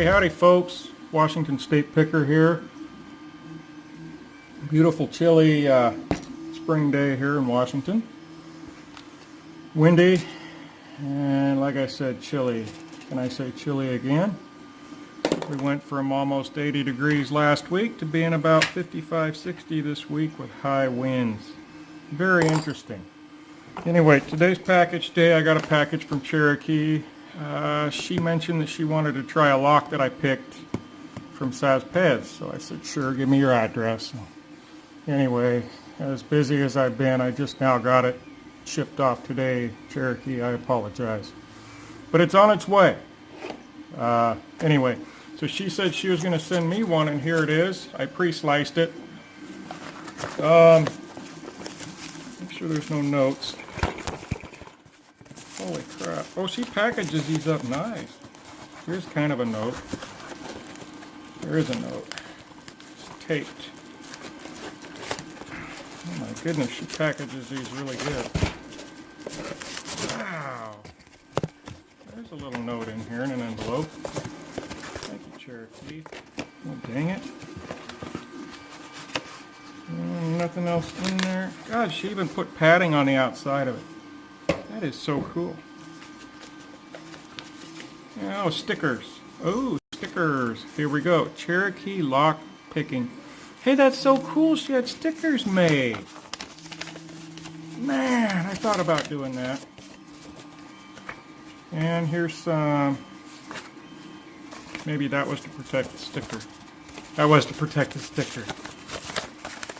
Howdy folks, Washington State Picker here. Beautiful chilly spring day here in Washington. Windy and like I said, chilly. Can I say chilly again? We went from almost 80 degrees last week to being about 55, 60 this week with high winds. Very interesting. Anyway, today's package day, I got a package from Cherokee. She mentioned that she wanted to try a lock that I picked from Saz Pez, so I said, sure, give me your address. Anyway, as busy as I've been, I just now got it shipped off today. Cherokee, I apologize. But it's on its way. Anyway, so she said she was going to send me one, and here it is. I pre-sliced it. Make sure there's no notes. Holy crap. Oh, she packages these up nice. Here's kind of a note. There is a note. It's taped. Oh my goodness, she packages these really good. Wow. There's a little note in here in an envelope. Thank you, Cherokee. Oh, dang it. Nothing else in there. God, she even put padding on the outside of it. That is so cool. Oh, stickers. Oh, stickers. Here we go. Cherokee lock picking. Hey, that's so cool. She had stickers made. Man, I thought about doing that. And here's some. Maybe that was to protect the sticker. That was to protect the sticker.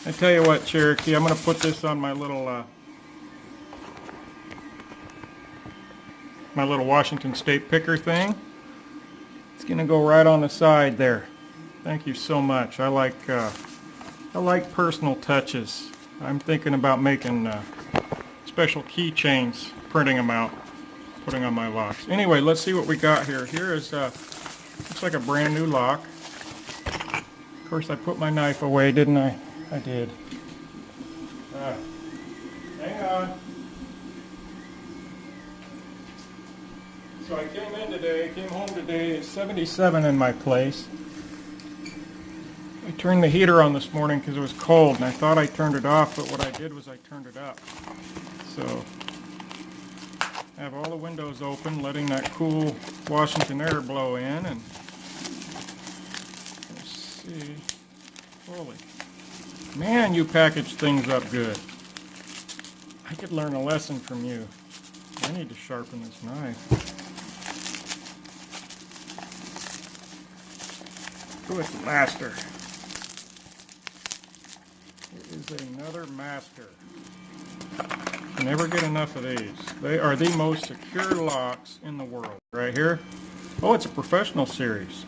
I tell you what, Cherokee, I'm going to put this on my little Washington State Picker thing. It's going to go right on the side there. Thank you so much. I like personal touches. I'm thinking about making special keychains, printing them out, putting on my locks. Anyway, let's see what we got here. Here is looks like a brand new lock. Of course, I put my knife away, didn't I? I did. Hang on. So I came home today, it's 77 in my place. I turned the heater on this morning because it was cold, and I thought I turned it off, but what I did was I turned it up. So I have all the windows open, letting that cool Washington air blow in, and let's see. Holy man, you package things up good. I could learn a lesson from you. I need to sharpen this knife. Oh, it's a master. It is another master. You never get enough of these. They are the most secure locks in the world. Right here. Oh, it's a professional series.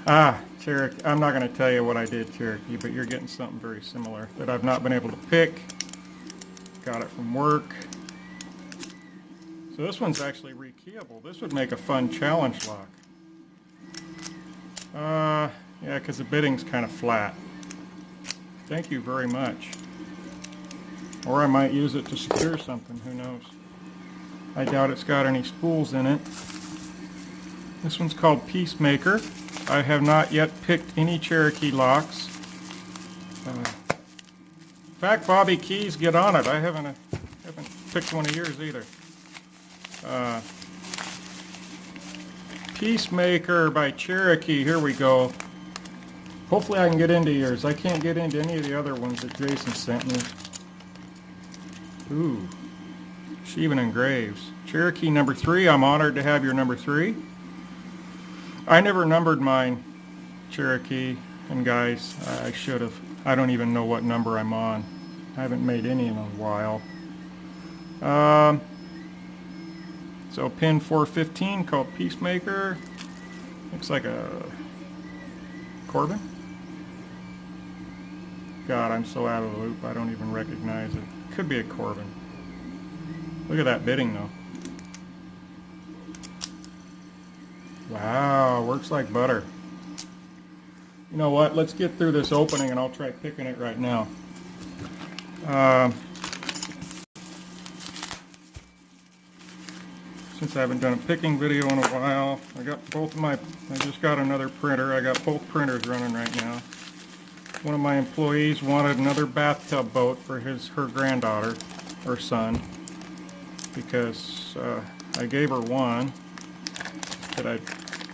Cherokee. I'm not going to tell you what I did, Cherokee, but you're getting something very similar that I've not been able to pick. Got it from work. So this one's actually rekeyable. This would make a fun challenge lock. Yeah, because the bitting's kind of flat. Thank you very much. Or I might use it to secure something, who knows. I doubt it's got any spools in it. This one's called Peacemaker. I have not yet picked any Cherokee locks. In fact, Bobby Keys, get on it. I haven't picked one of yours either. Peacemaker by Cherokee. Here we go. Hopefully I can get into yours. I can't get into any of the other ones that Jason sent me. Ooh. She even engraves. Cherokee number 3. I'm honored to have your number 3. I never numbered mine, Cherokee. And guys, I should have. I don't even know what number I'm on. I haven't made any in a while. So pin 415 called Peacemaker. Looks like a Corbin. God, I'm so out of the loop, I don't even recognize it. Could be a Corbin. Look at that bitting though. Wow, works like butter. You know what, let's get through this opening and I'll try picking it right now. So since I haven't done a picking video in a while. I just got another printer. I got both printers running right now. One of my employees wanted another bathtub boat for her granddaughter, or son, because I gave her one that I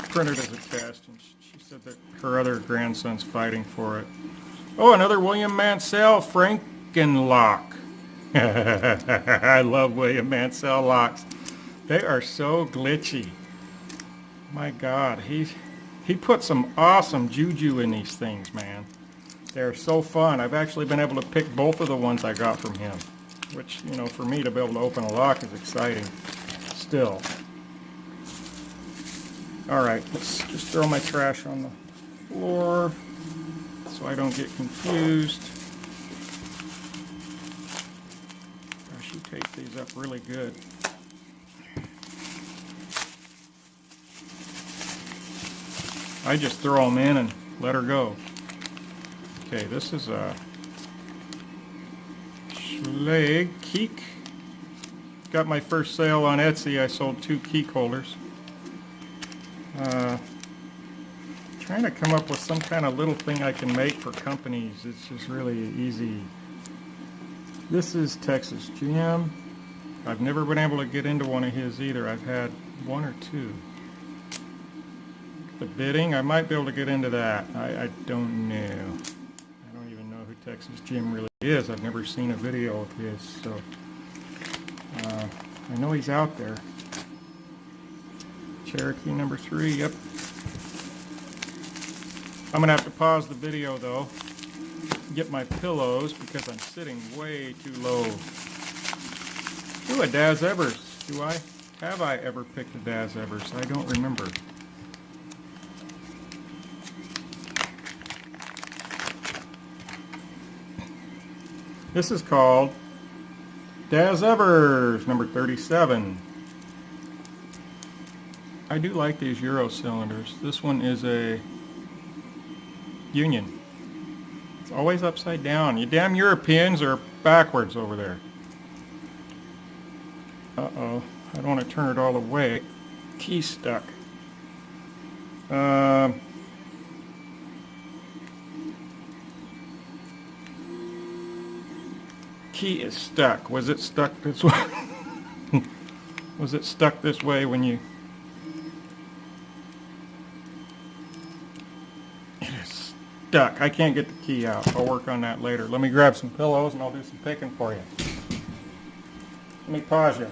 printed as a test, and she said that her other grandson's fighting for it. Oh, another William Mansell Frankenlock. I love William Mansell locks. They are so glitchy. My God, he put some awesome juju in these things, man. They're so fun. I've actually been able to pick both of the ones I got from him, which, you know, for me to be able to open a lock is exciting still. All right, let's just throw my trash on the floor so I don't get confused. Gosh, you tape these up really good. I just throw them in and let her go. Okay, this is a Schlag Keek. Got my first sale on Etsy. I sold 2 keek holders. Trying to come up with some kind of little thing I can make for companies. It's just really easy. This is Texas Jim. I've never been able to get into one of his either. I've had 1 or 2. The bidding, I might be able to get into that. I don't know. I don't even know who Texas Jim really is. I've never seen a video of his, so I know he's out there. Cherokee number 3, yep. I'm gonna have to pause the video though, get my pillows because I'm sitting way too low. Ooh, a Daz Evers. Have I ever picked a Daz Evers? I don't remember. This is called Daz Evers, number 37. I do like these Euro cylinders. This one is a Union. It's always upside down. You damn Europeans are backwards over there. Uh-oh. I don't want to turn it all the way. Key stuck. Key is stuck. Was it stuck this way? Was it stuck this way when you... It is stuck. I can't get the key out. I'll work on that later. Let me grab some pillows and I'll do some picking for you. Let me pause you.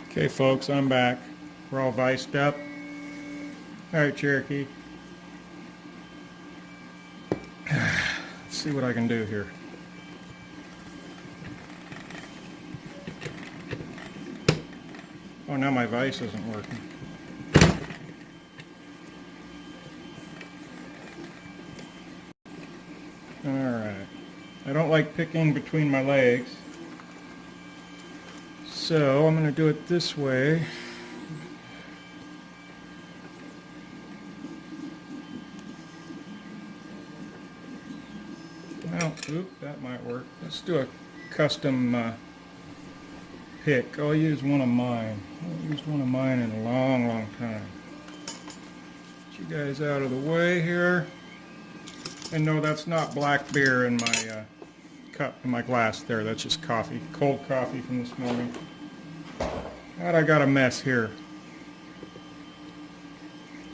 Okay, folks, I'm back. We're all viced up. All right, Cherokee. Let's see what I can do here. Oh, now my vise isn't working. Alright. I don't like picking between my legs. So I'm going to do it this way. Well, oop, that might work. Let's do a custom pick. I'll use one of mine. I haven't used one of mine in a long, long time. Get you guys out of the way here. And no, that's not black beer in my cup, in my glass there. That's just coffee. Cold coffee from this morning. God, I got a mess here.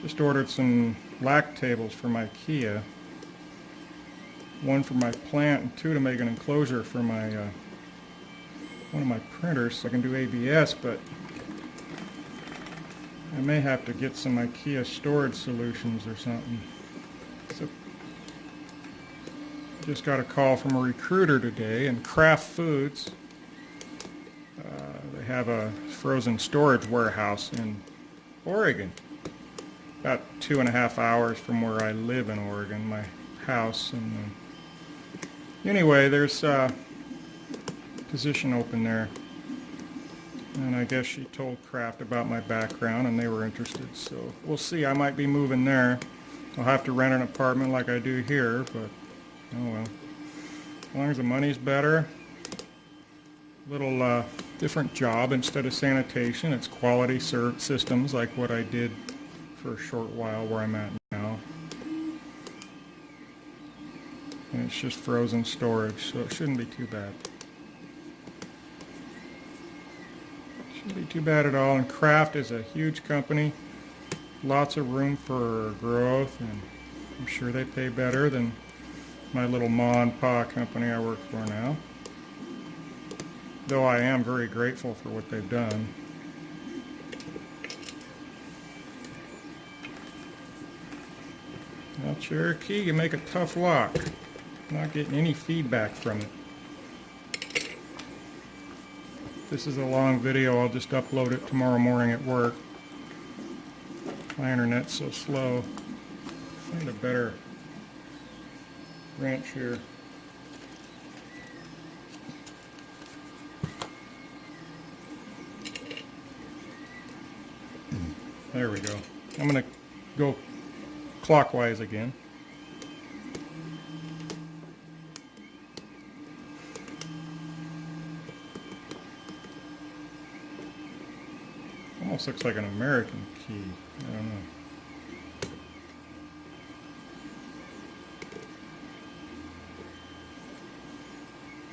Just ordered some lac tables for my Kia. 1 for my plant and 2 to make an enclosure for my one of my printers so I can do ABS, but I may have to get some IKEA storage solutions or something. So just got a call from a recruiter today, and Kraft Foods, they have a frozen storage warehouse in Oregon, about 2.5 hours from where I live in Oregon, my house. And anyway, there's position open there, and I guess she told Kraft about my background and they were interested, so we'll see. I might be moving there. I'll have to rent an apartment like I do here, but oh well. As long as the money's better. Little different job. Instead of sanitation, it's quality systems, like what I did for a short while where I'm at now. And it's just frozen storage, so it shouldn't be too bad. Shouldn't be too bad at all. And Kraft is a huge company. Lots of room for growth, and I'm sure they pay better than my little ma and pa company I work for now. Though I am very grateful for what they've done. Now, Cherokee, you make a tough lock. Not getting any feedback from it. This is a long video. I'll just upload it tomorrow morning at work. My internet's so slow. Find a better wrench here. There we go. I'm going to go clockwise again. Almost looks like an American key. I don't know.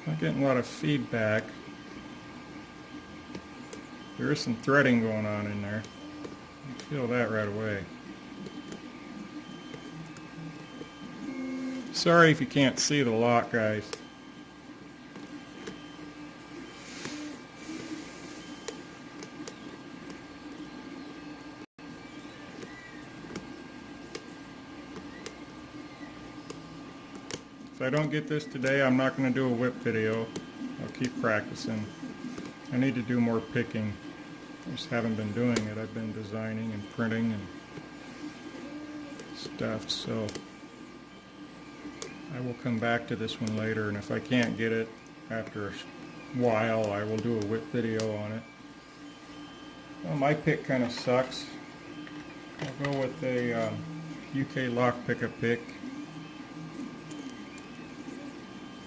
Not getting a lot of feedback. There is some threading going on in there. I feel that right away. Sorry if you can't see the lock, guys. If I don't get this today, I'm not going to do a whip video. I'll keep practicing. I need to do more picking. I just haven't been doing it. I've been designing and printing and stuff, so I will come back to this one later, and if I can't get it after a while, I will do a whip video on it. Well, my pick kind of sucks. I'll go with a UK lock pickup pick.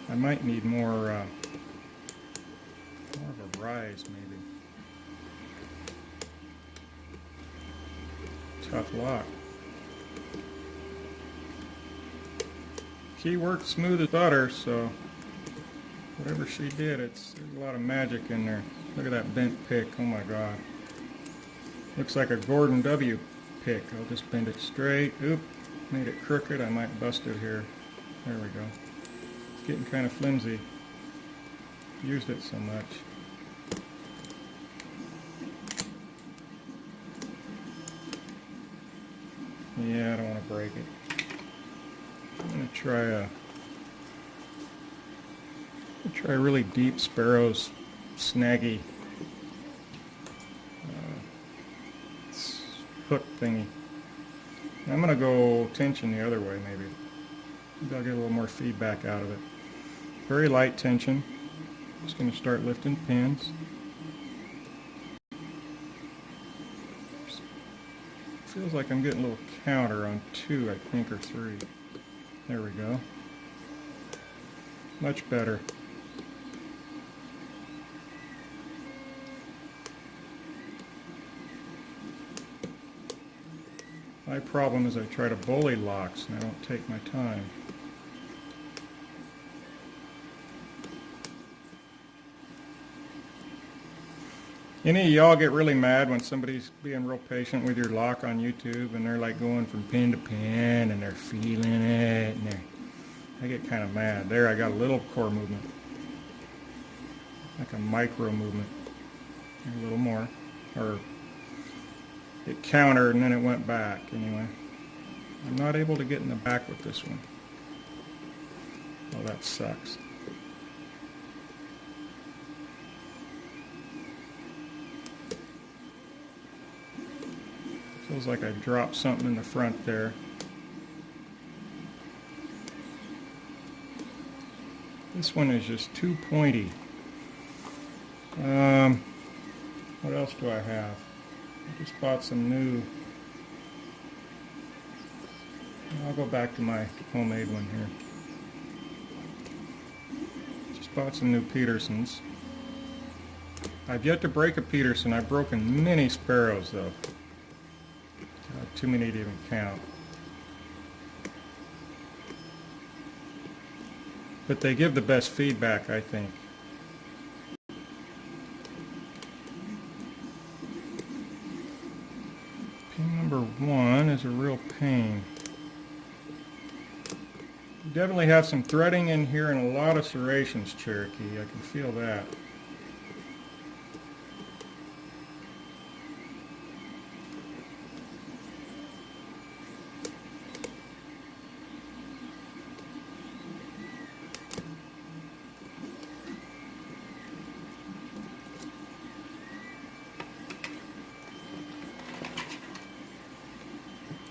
I might need more of a rise, maybe. Tough lock. Key worked smooth as butter, so whatever she did, there's a lot of magic in there. Look at that bent pick. Oh my God. Looks like a Gordon W pick. I'll just bend it straight. Oop, made it crooked. I might bust it here. There we go. It's getting kind of flimsy. Used it so much. Yeah, I don't want to break it. I'm going to try a really deep Sparrow's snaggy hook thingy. I'm going to go tension the other way, maybe. Maybe I'll get a little more feedback out of it. Very light tension. Just going to start lifting pins. Feels like I'm getting a little counter on 2, I think, or 3. There we go. Much better. My problem is I try to bully locks and I don't take my time. Any of y'all get really mad when somebody's being real patient with your lock on YouTube and they're like going from pin to pin and they're feeling it and I get kind of mad. There, I got a little core movement. Like a micro movement. A little more. Or it countered and then it went back anyway. I'm not able to get in the back with this one. Oh, that sucks. Feels like I dropped something in the front there. This one is just too pointy. What else do I have? I just bought some new. I'll go back to my homemade one here. Just bought some new Petersons. I've yet to break a Peterson. I've broken many sparrows though. Too many to even count. But they give the best feedback, I think. Pin number 1 is a real pain. You definitely have some threading in here and a lot of serrations, Cherokee. I can feel that.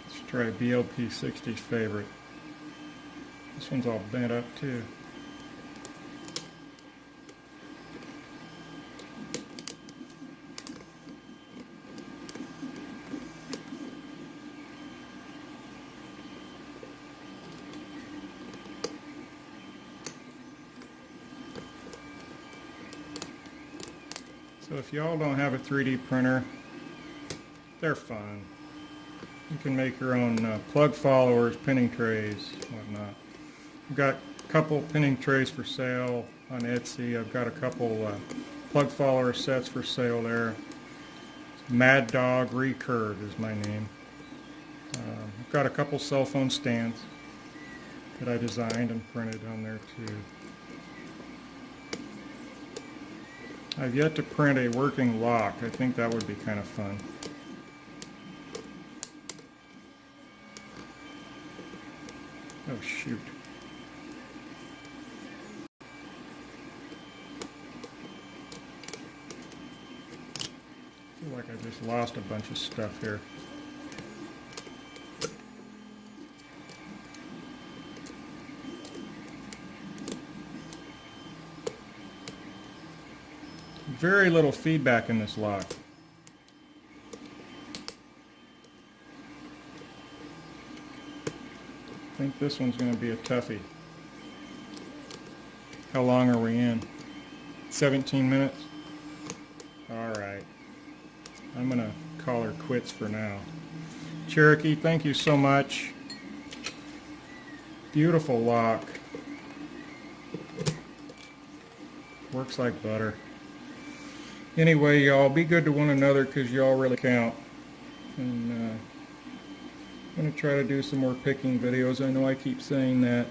Let's try BLP 60's favorite. This one's all bent up too. So if y'all don't have a 3D printer, they're fun. You can make your own plug followers, pinning trays, whatnot. I've got a couple pinning trays for sale on Etsy. I've got a couple plug follower sets for sale there. Mad Dog Recurve is my name. I've got a couple cell phone stands that I designed and printed on there too. I've yet to print a working lock. I think that would be kind of fun. Oh shoot. I feel like I just lost a bunch of stuff here. Very little feedback in this lock. I think this one's going to be a toughie. How long are we in? 17 minutes? Alright. I'm going to call her quits for now. Cherokee, thank you so much. Beautiful lock. Works like butter. Anyway, y'all, be good to one another because y'all really count. And I'm going to try to do some more picking videos. I know I keep saying that.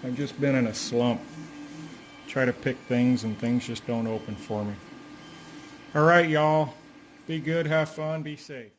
I've just been in a slump. Try to pick things and things just don't open for me. Alright, y'all. Be good, have fun, be safe.